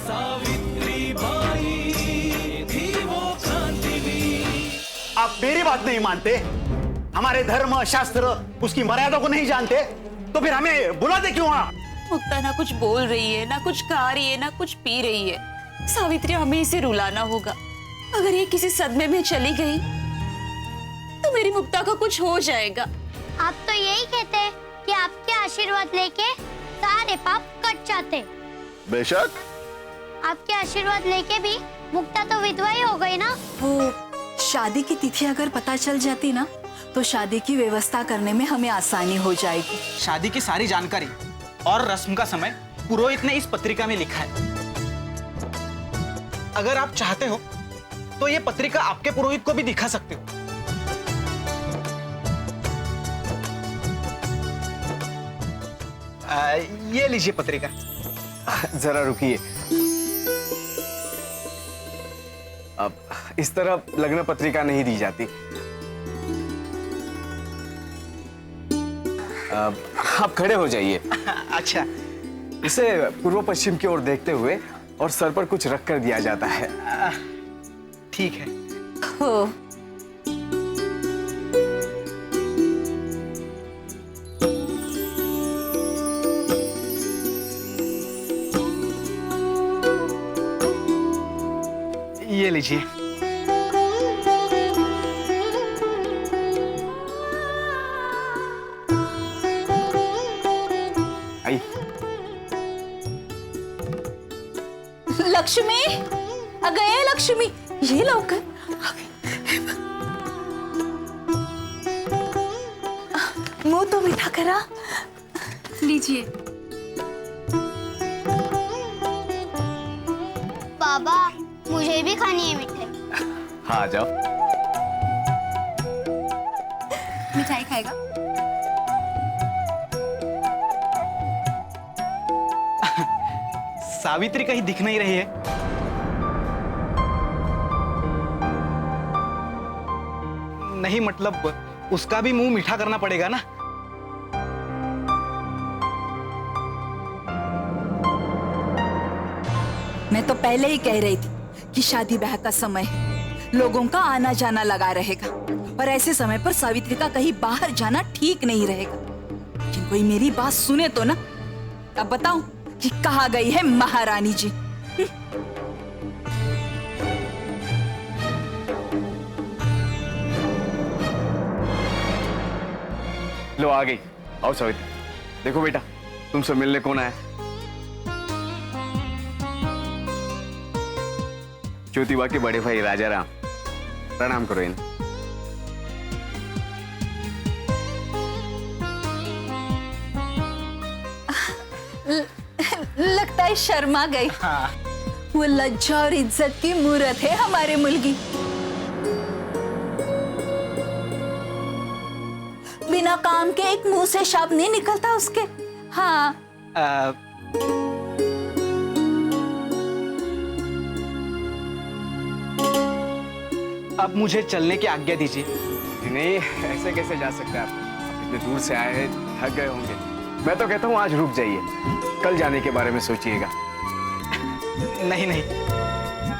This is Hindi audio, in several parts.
सावित्री बाई थी वो क्रांतिवीर। आप मेरी बात नहीं मानते, हमारे धर्म शास्त्र उसकी मर्यादा को नहीं जानते, तो फिर हमें बुलाते क्यों आप? मुक्ता ना कुछ बोल रही है, ना कुछ खा रही है, ना कुछ पी रही है। सावित्री, हमें इसे रुलाना होगा। अगर ये किसी सदमे में चली गई तो मेरी मुक्ता का कुछ हो जाएगा। आप तो यही कहते हैं कि आपके आशीर्वाद लेके सारे पाप कट जाते। बेशक। आपके आशीर्वाद लेके भी मुक्ता तो विधवा ही हो गई ना। वो शादी की तिथि अगर पता चल जाती ना तो शादी की व्यवस्था करने में हमें आसानी हो जाएगी। शादी की सारी जानकारी और रस्म का समय पुरोहित ने इस पत्रिका में लिखा है। अगर आप चाहते हो तो ये पत्रिका आपके पुरोहित को भी दिखा सकते हो। ये लीजिए पत्रिका। जरा रुकिए, अब इस तरह लग्न पत्रिका नहीं दी जाती। आप खड़े हो जाइए। अच्छा, इसे पूर्व पश्चिम की ओर देखते हुए और सर पर कुछ रख कर दिया जाता है। ठीक है। हो ये लीजिए। आई। लक्ष्मी, अगए लक्ष्मी, ये लौकर मुंह तो मीठा करा। लीजिए। बाबा, मुझे भी खानी है मिठाई। हाँ, आ जाओ। मिठाई खाएगा? सावित्री कहीं दिख नहीं रही है। नहीं, मतलब उसका भी मुंह मीठा करना पड़ेगा ना। मैं तो पहले ही कह रही थी कि शादी ब्याह का समय है, लोगों का आना जाना लगा रहेगा, पर ऐसे समय पर सावित्री का कहीं बाहर जाना ठीक नहीं रहेगा। लेकिन कोई मेरी बात सुने तो ना। अब बताऊं कि कहाँ गई है महारानी जी? लो, आ गई। आओ सावित्री, देखो बेटा, तुमसे मिलने कौन आया? ज्योतिबा के बड़े भाई राजा राम, प्रणाम करो इन्हें। लगता है शर्मा गई। हाँ। वो लज्जा और इज्जत की मूरत है हमारे मुल्की। बिना काम के एक मुंह से शब्द नहीं निकलता उसके। हाँ, अब मुझे चलने की आज्ञा दीजिए। नहीं, ऐसे कैसे जा सकते हैं आप? इतने दूर से आए हैं, थक गए होंगे। मैं तो कहता हूँ आज रुक जाइए, कल जाने के बारे में सोचिएगा। नहीं नहीं,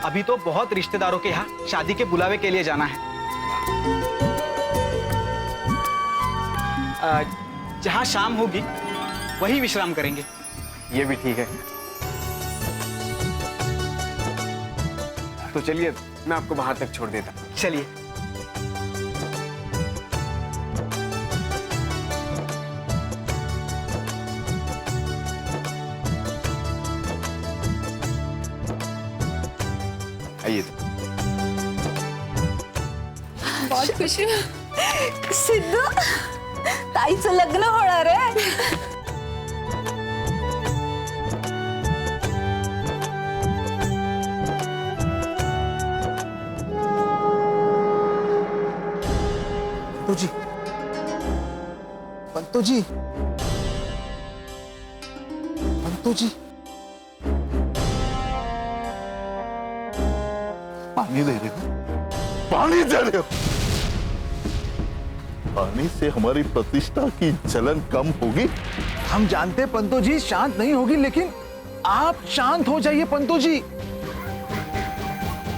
अभी तो बहुत रिश्तेदारों के यहाँ शादी के बुलावे के लिए जाना है। जहाँ शाम होगी वही विश्राम करेंगे। ये भी ठीक है। तो चलिए, मैं आपको बाहर तक छोड़ देता। चलिए। आइए। तो बहुत खुशी हूँ। सिद्धू, ताईचं लग्न होणार आहे। पंतु जी, पंतु जी, पानी दे रहे हो, पानी दे रहे हो। पानी से हमारी प्रतिष्ठा की जलन कम होगी? हम जानते पंतु जी शांत नहीं होगी, लेकिन आप शांत हो जाइए पंतो जी,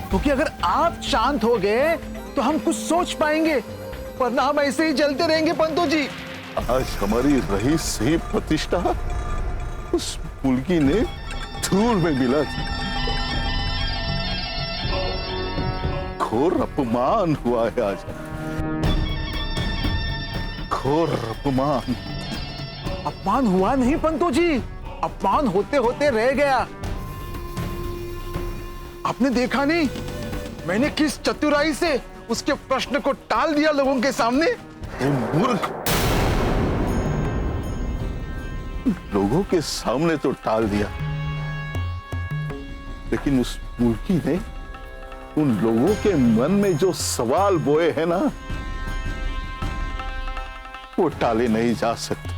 क्योंकि अगर आप शांत हो गए तो हम कुछ सोच पाएंगे, वरना हम ऐसे ही जलते रहेंगे पंतो जी। आज हमारी रही सही प्रतिष्ठा उस मुल्की ने धूल में मिला दी। घोर अपमान हुआ है आज, घोर अपमान। अपमान हुआ नहीं पंतो जी, अपमान होते होते रह गया। आपने देखा नहीं मैंने किस चतुराई से उसके प्रश्न को टाल दिया लोगों के सामने। मूर्ख, लोगों के सामने तो टाल दिया, लेकिन उस मूर्खी ने उन लोगों के मन में जो सवाल बोए हैं ना, वो टाले नहीं जा सकते।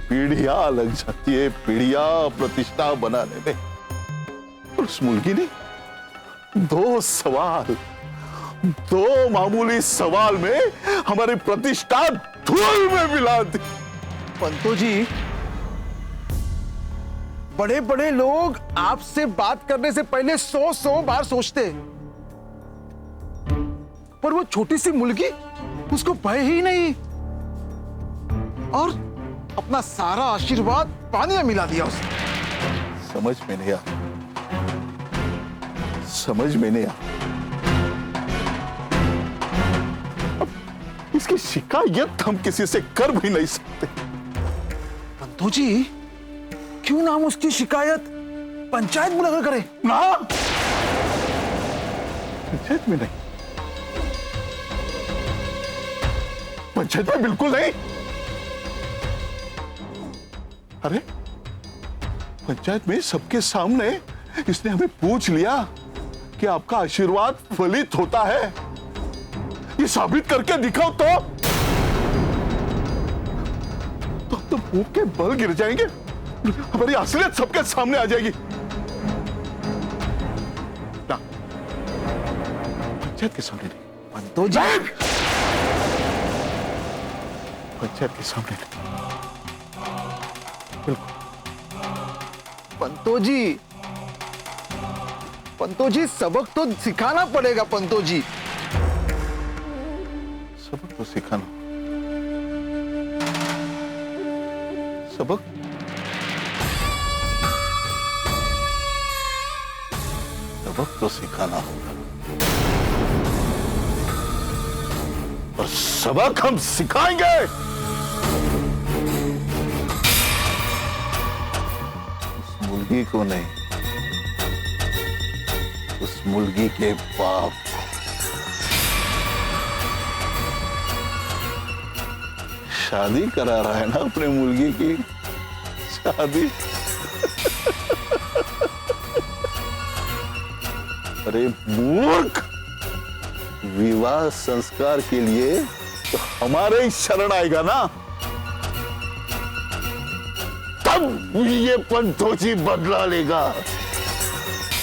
पीढ़ियां लग जाती है, पीढ़ियां प्रतिष्ठा बनाने में। और उस मुल्की ने दो मामूली सवाल में हमारी प्रतिष्ठा धूल में मिला दी। पंतो जी, बड़े बड़े लोग आपसे बात करने से पहले 100 बार सोचते, पर वो छोटी सी मुल्की उसको भय ही नहीं, और अपना सारा आशीर्वाद पानी में मिला दिया उसने। समझ में नहीं आया, समझ में नहीं आया। अब इसकी शिकायत हम किसी से कर भी नहीं सकते। पंतो जी, क्यों ना हम उसकी शिकायत पंचायत बुलाकर करें? ना, पंचायत में नहीं, पंचायत में बिल्कुल नहीं। अरे पंचायत में सबके सामने इसने हमें पूछ लिया कि आपका आशीर्वाद फलित होता है, ये साबित करके दिखाओ तो मुंह के बल गिर जाएंगे, हमारी असलियत सबके सामने आ जाएगी। ना, पंचायत के सामने नहीं। पंतो जी, पंचायत के सामने नहीं, बिल्कुल। पंतो जी सबक तो सिखाना पड़ेगा। पंतो जी, सबक तो सिखाना, सबक तो सिखाना होगा, और सबक हम सिखाएंगे। उस मुर्गी को नहीं, उस मुर्गी के बाप। शादी करा रहा है ना अपने मुर्गी की, शादी। अरे मूर्ख, विवाह संस्कार के लिए तो हमारे ही शरण आएगा ना, तब ये पंतो जी बदला लेगा,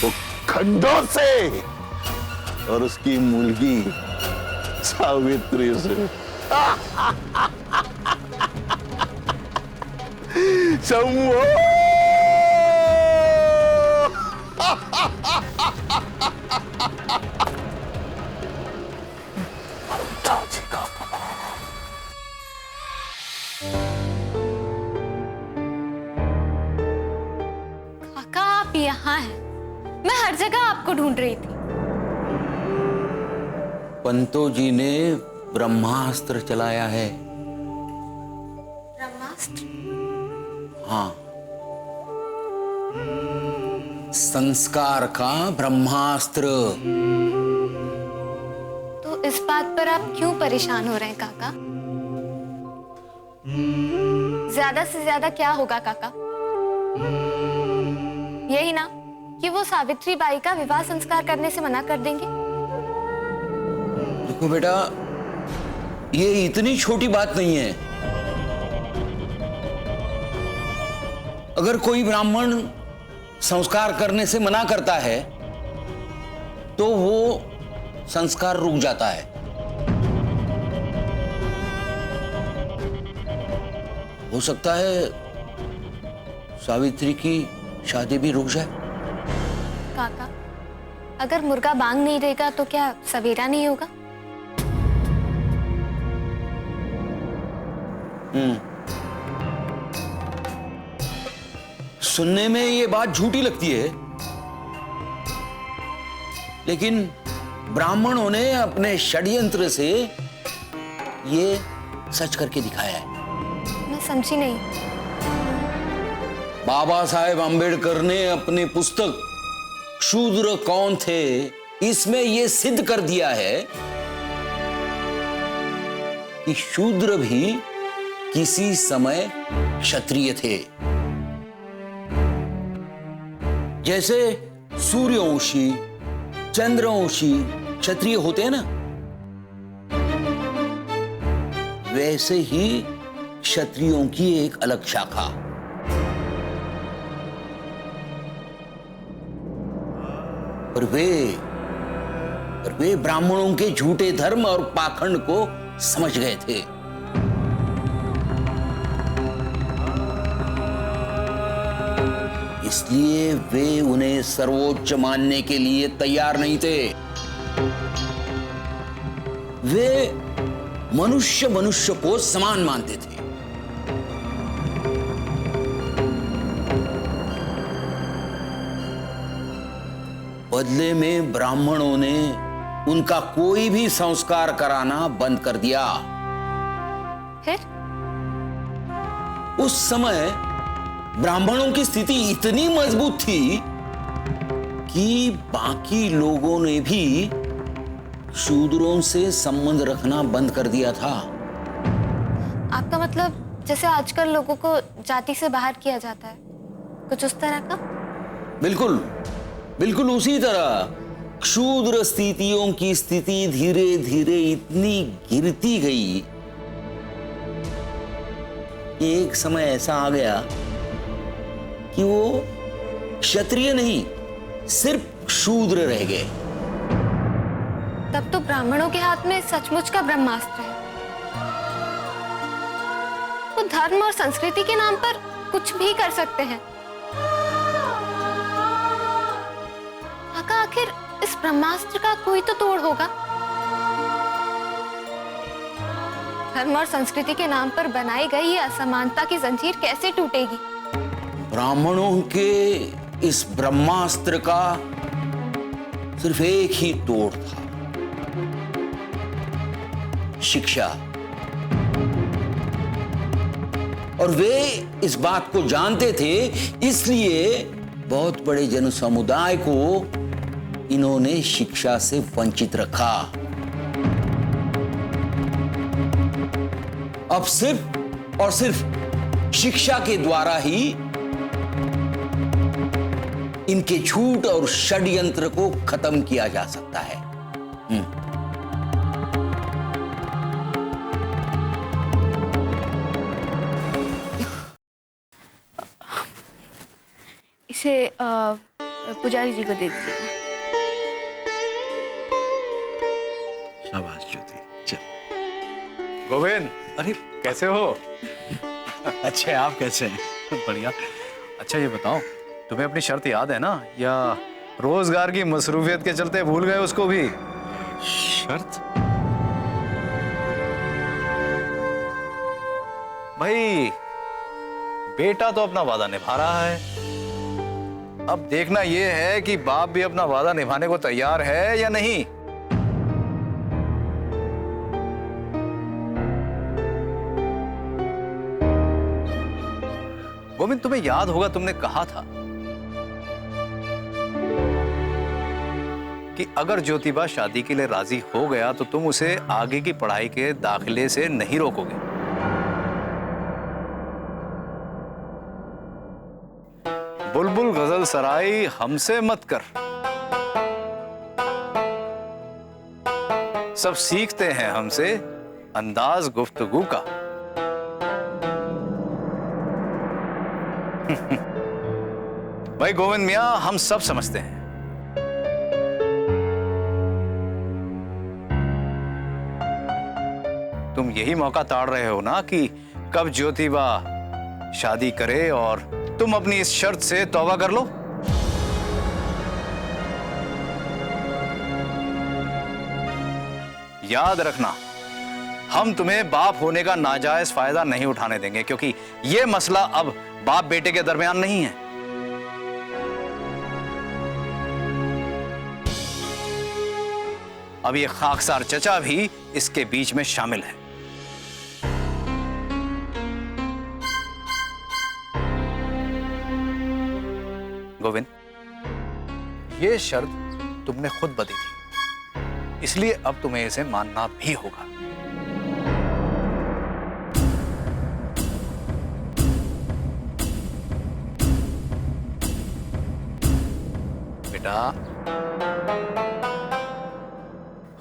वो खंडों से और उसकी मुर्गी सावित्री से। शंभो! काका, आप यहाँ हैं। मैं हर जगह आपको ढूंढ रही थी। पंतो जी ने ब्रह्मास्त्र चलाया है। ब्रह्मास्त्र? हाँ, संस्कार का ब्रह्मास्त्र। तो इस बात पर आप क्यों परेशान हो रहे हैं काका? ज्यादा से ज्यादा क्या होगा काका? यही ना कि वो सावित्री बाई का विवाह संस्कार करने से मना कर देंगे। देखो बेटा, ये इतनी छोटी बात नहीं है। अगर कोई ब्राह्मण संस्कार करने से मना करता है तो वो संस्कार रुक जाता है। हो सकता है सावित्री की शादी भी रुक जाए। काका, अगर मुर्गा बांग नहीं देगा तो क्या सवेरा नहीं होगा? सुनने में ये बात झूठी लगती है, लेकिन ब्राह्मणों ने अपने षड्यंत्र से ये सच करके दिखाया है। मैं समझी नहीं। बाबा साहेब अंबेडकर ने अपनी पुस्तक शूद्र कौन थे इसमें यह सिद्ध कर दिया है कि शूद्र भी किसी समय क्षत्रिय थे। जैसे सूर्यवंशी, चंद्रवंशी क्षत्रिय होते हैं ना, वैसे ही क्षत्रियों की एक अलग शाखा। और वे ब्राह्मणों के झूठे धर्म और पाखंड को समझ गए थे। इसलिए वे उन्हें सर्वोच्च मानने के लिए तैयार नहीं थे। वे मनुष्य मनुष्य को समान मानते थे। बदले में ब्राह्मणों ने उनका कोई भी संस्कार कराना बंद कर दिया। फिर उस समय ब्राह्मणों की स्थिति इतनी मजबूत थी कि बाकी लोगों ने भी शूद्रों से संबंध रखना बंद कर दिया था। आपका मतलब जैसे आजकल लोगों को जाति से बाहर किया जाता है, कुछ उस तरह का? बिल्कुल बिल्कुल उसी तरह क्षूद्र स्थितियों की स्थिति धीरे धीरे इतनी गिरती गई कि एक समय ऐसा आ गया कि वो क्षत्रिय नहीं, सिर्फ शूद्र रह गए। तब तो ब्राह्मणों के हाथ में सचमुच का ब्रह्मास्त्र है। वो धर्म और संस्कृति के नाम पर कुछ भी कर सकते हैं। काका, आखिर इस ब्रह्मास्त्र का कोई तो तोड़ होगा। धर्म और संस्कृति के नाम पर बनाई गई ये असमानता की जंजीर कैसे टूटेगी? ब्राह्मणों के इस ब्रह्मास्त्र का सिर्फ एक ही तोड़ था, शिक्षा। और वे इस बात को जानते थे, इसलिए बहुत बड़े जन समुदाय को इन्होंने शिक्षा से वंचित रखा। अब सिर्फ और सिर्फ शिक्षा के द्वारा ही इनके झूठ और षड्यंत्र को खत्म किया जा सकता है। इसे पुजारी जी को दे दीजिए। शाबाश ज्योति, चल। गोविंद, अरे कैसे हो? अच्छे, आप कैसे हैं? बढ़िया। अच्छा ये बताओ, तुम्हें अपनी शर्त याद है ना, या रोजगार की मसरूफियत के चलते भूल गए उसको भी? शर्त? भाई बेटा तो अपना वादा निभा रहा है, अब देखना यह है कि बाप भी अपना वादा निभाने को तैयार है या नहीं। गोविंद, तुम्हें याद होगा तुमने कहा था कि अगर ज्योतिबा शादी के लिए राजी हो गया तो तुम उसे आगे की पढ़ाई के दाखिले से नहीं रोकोगे। बुलबुल गजल सराई हमसे मत कर, सब सीखते हैं हमसे अंदाज गुफ्तगू का। भाई गोविंद मियां, हम सब समझते हैं तुम यही मौका ताड़ रहे हो ना कि कब ज्योतिबा शादी करे और तुम अपनी इस शर्त से तौबा कर लो। याद रखना, हम तुम्हें बाप होने का नाजायज फायदा नहीं उठाने देंगे, क्योंकि यह मसला अब बाप बेटे के दरमियान नहीं है। अब ये खाकसार चचा भी इसके बीच में शामिल है। गोविंद, ये शर्त तुमने खुद बदली थी, इसलिए अब तुम्हें इसे मानना भी होगा। बेटा,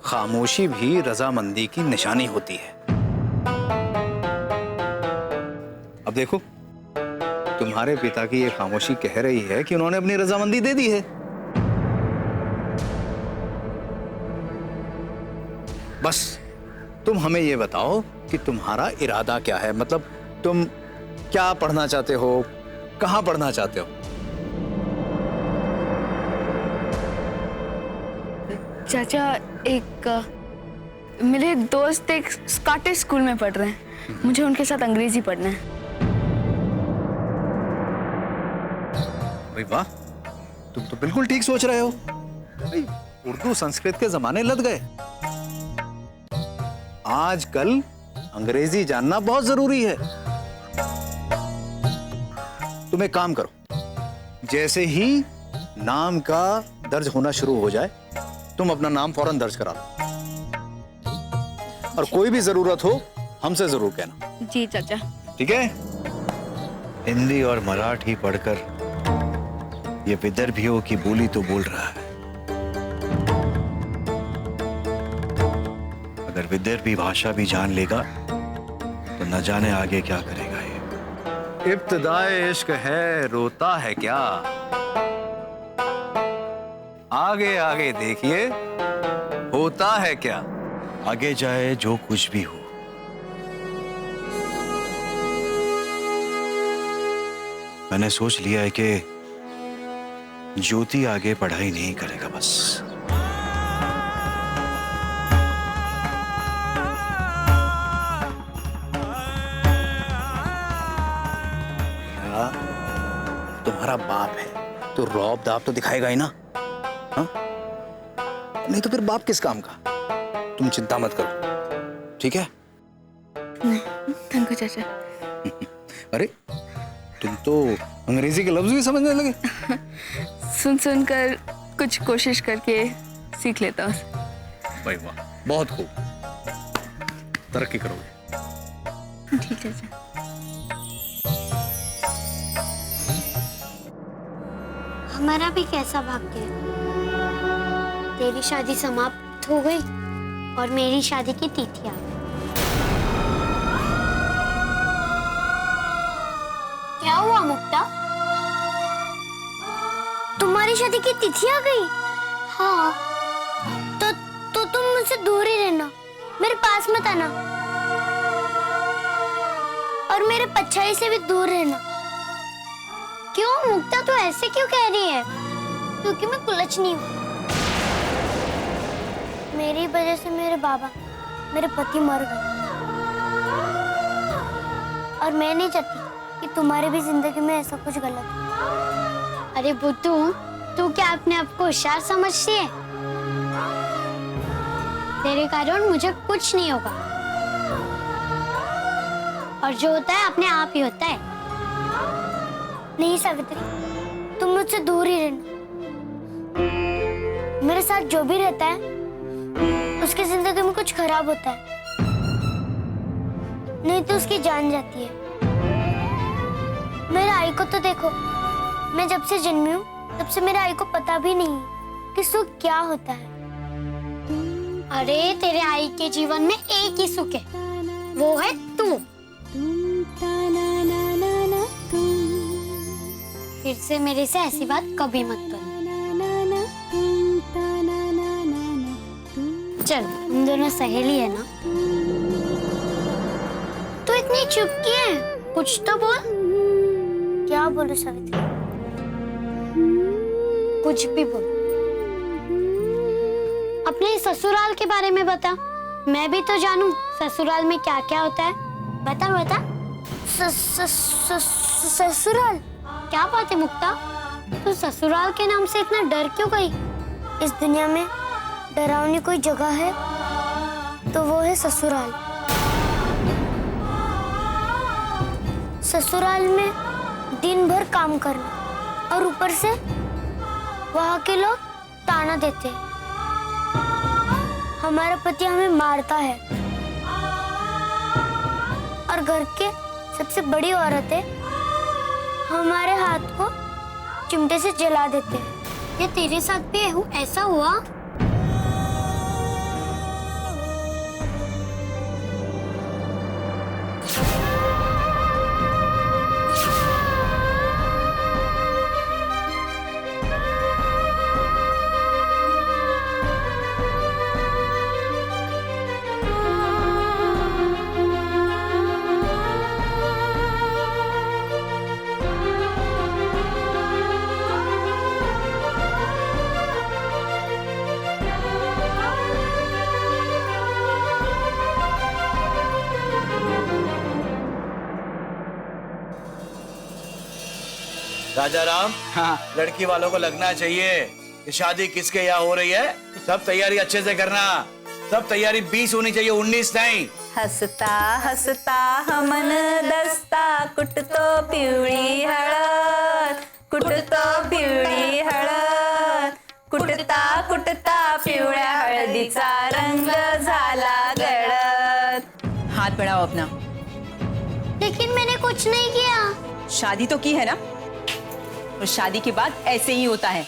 खामोशी भी रजामंदी की निशानी होती है। अब देखो, तुम्हारे पिता की ये खामोशी कह रही है कि उन्होंने अपनी रजामंदी दे दी है। बस तुम हमें ये बताओ कि तुम्हारा इरादा क्या है, मतलब तुम क्या पढ़ना चाहते हो, कहां पढ़ना चाहते हो? चाचा, मेरे दोस्त एक स्कॉटिश स्कूल में पढ़ रहे हैं, मुझे उनके साथ अंग्रेजी पढ़ना है। भाई वाह, तुम तो बिल्कुल ठीक सोच रहे हो। भाई, उर्दू संस्कृत के जमाने लद गए। आजकल अंग्रेजी जानना बहुत जरूरी है। तुम एक काम करो, जैसे ही नाम का दर्ज होना शुरू हो जाए, तुम अपना नाम फौरन दर्ज करा लो, और कोई भी जरूरत हो हमसे जरूर कहना। जी चाचा। ठीक है? हिंदी और मराठी पढ़कर ये विदर्भियों की बोली तो बोल रहा है, अगर विदर्भी भाषा भी जान लेगा तो न जाने आगे क्या करेगा ये। इब्तिदाए इश्क है, रोता है क्या? आगे आगे देखिए, होता है क्या? आगे जाए जो कुछ भी हो, मैंने सोच लिया है कि ज्योति आगे पढ़ाई नहीं करेगा बस। तुम्हारा बाप है तो रौब दाब तो दिखाएगा ही ना, हा? नहीं तो फिर बाप किस काम का? तुम चिंता मत करो, ठीक है? थैंक यू चाचा। अरे, तुम तो अंग्रेजी के लफ्ज भी समझने लगे। सुन सुनकर कुछ कोशिश करके सीख लेता हूँ। भाई वाह, बहुत खूब, तरक्की करोगे। ठीक है चाचा। हमारा भी कैसा भाग्य है, तेरी शादी समाप्त हो गई और मेरी शादी की तिथि आ गई। क्या हुआ मुक्ता, तुम्हारी शादी की तिथि आ गई? हाँ, तो तुम मुझसे दूर ही रहना, मेरे पास मत आना, और मेरे परछाई से भी दूर रहना। क्यों मुक्ता, तू ऐसे क्यों कह रही है? क्योंकि मैं कुलच्छनी हूँ। मेरी वजह से मेरे बाबा, मेरे पति मर गए, और मैं नहीं चाहती कि तुम्हारी भी जिंदगी में ऐसा कुछ गलत हो। अरे बुद्धू, तू क्या अपने आप को होशियार समझती है? तेरे कारण मुझे कुछ नहीं होगा, और जो होता है अपने आप ही होता है। नहीं सावित्री, तुम मुझसे दूर ही रहना। मेरे साथ जो भी रहता है उसकी जिंदगी में कुछ खराब होता है, नहीं तो उसकी जान जाती है। मेरे आई को तो देखो, मैं जब से जन्मी हूँ तब से मेरे आई को पता भी नहीं कि सुख क्या होता है। अरे तेरे आई के जीवन में एक ही सुख है, वो है तू। फिर से मेरे से ऐसी बात कभी मत कर। चल, हम दोनों सहेली है ना। तू इतनी चुप क्यों है? कुछ तो बोल। क्या बोलूं सावित्री? कुछ भी बोल। अपने ससुराल के बारे में बता, मैं भी तो जानूं ससुराल में क्या क्या होता है। बता बता। ससुराल? क्या बात है मुक्ता, तू ससुराल के नाम से इतना डर क्यों गई? इस दुनिया में डरावनी कोई जगह है तो वो है ससुराल। ससुराल में दिन भर काम करना और ऊपर से वहाँ के लोग ताना देते हैं। हमारा पति हमें मारता है और घर के सबसे बड़ी औरतें हमारे हाथ को चिमटे से जला देते हैं। ये तेरे साथ भी ऐसा हुआ? राजा राम, हाँ। लड़की वालों को लगना चाहिए कि शादी किसके यहाँ हो रही है। सब तैयारी अच्छे से करना, सब तैयारी 20 होनी चाहिए, 19 नहीं। हसता हसता हमन दसता, कुटतो पिवळी हळद, कुटतो पिवळी हळद, कुटता कुटता पिवळ्या हळदीचा रंग झाला गडद। हाथ बढ़ाओ अपना। लेकिन मैंने कुछ नहीं किया। शादी तो की है ना, और शादी के बाद ऐसे ही होता है।